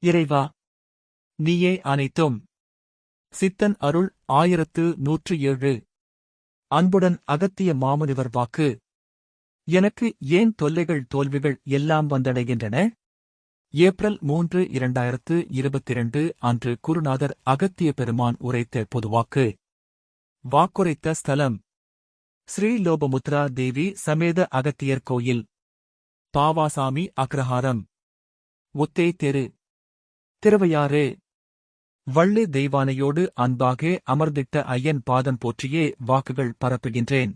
இறைவா, நீயே அனைத்தும். சித்தன் அருள் 1107. அன்புடன் அகத்திய மாமுனிவர் வாக்கு. எனக்கு ஏன் தொல்லைகள் தோல்விகள் எல்லாம் வந்தடைகின்றன? ஏப்ரல் 3, 2022 அன்று குருநாதர் அகத்திய பெருமான் உரைத்த பொதுவாக்கு. வாக்குரைத்த ஸ்தலம் ஸ்ரீ லோபமுத்ரா தேவி சமேத அகத்தியர் கோயில், பாவாசாமி அக்ரஹாரம், ஒத்தே தெரு, திருவையாறு. வள்ளி தெய்வானையோடு அன்பாக அமர்ந்திட்ட ஐயன் பாதம் போற்றியே வாக்குகள் பரப்புகின்றேன்.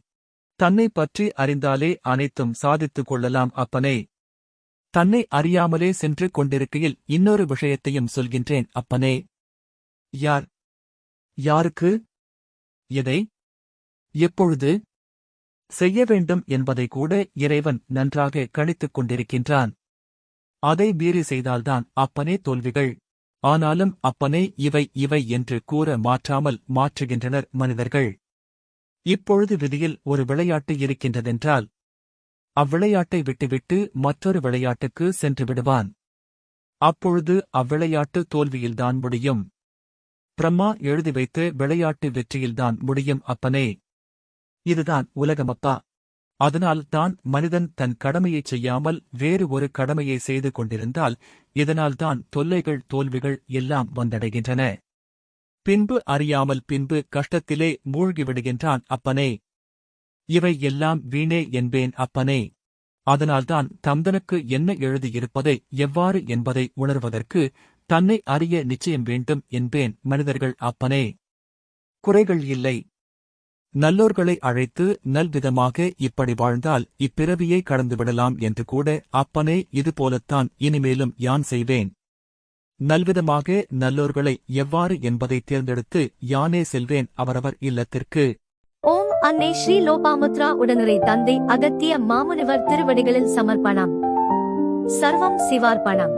தன்னை பற்றி அறிந்தாலே அனைத்தும் சாதித்துக் கொள்ளலாம் அப்பனே. தன்னை அறியாமலே சென்று கொண்டிருக்கையில் இன்னொரு விஷயத்தையும் சொல்கின்றேன் அப்பனே. யார்? யாருக்கு? எதை? எப்பொழுது செய்ய வேண்டும் என்பதை கூட இறைவன் நன்றாக கணித்துக் கொண்டிருக்கின்றான். அதை மீறி செய்தால்தான் அப்பனே தோல்விகள். ஆனாலும் அப்பனே இவை என்று கூற மாற்றாமல் மாற்றுகின்றனர் மனிதர்கள். இப்பொழுது விதியில் ஒரு விளையாட்டு இருக்கின்றதென்றால் அவ்விளையாட்டை விட்டுவிட்டு மற்றொரு விளையாட்டுக்கு சென்று விடுவான். அப்பொழுது அவ்விளையாட்டு தோல்வியில்தான் முடியும். பிரம்மா எழுதி வைத்த விளையாட்டு வெற்றியில்தான் முடியும் அப்பனே. இதுதான் உலகமப்பா. அதனால் தான் மனிதன் தன் கடமையைச் செய்யாமல் வேறு ஒரு கடமையை செய்து கொண்டிருந்தால் இதனால்தான் தொல்லைகள் தோல்விகள் எல்லாம் வந்தடைகின்றன. பின்பு அறியாமல் பின்பு கஷ்டத்திலே மூழ்கிவிடுகின்றான் அப்பனே. இவை எல்லாம் வீணே என்பேன் அப்பனே. அதனால்தான் தந்தனுக்கு என்ன எழுதியிருப்பதை எவ்வாறு என்பதை உணர்வதற்கு தன்னை அறிய நிச்சயம் வேண்டும் என்பேன் மனிதர்கள் அப்பனே. குறைகள் இல்லை. நல்லோர்களை அழைத்து நல்விதமாக இப்படி வாழ்ந்தால் இப்பிறவியை கடந்துவிடலாம் என்று கூட அப்பனே இதுபோலத்தான் இனிமேலும் யான் செய்வேன். நல்விதமாக நல்லோர்களை எவ்வாறு என்பதை தேர்ந்தெடுத்து யானே செல்வேன் அவரவர் இல்லத்திற்கு. ஓம் அன்னை ஸ்ரீ லோபாமுத்ரா உடனுரை தந்தை அகத்திய மாமுனிவர் திருவடிகளில் சமர்ப்பணம். சர்வம் சிவார்ப்பணம்.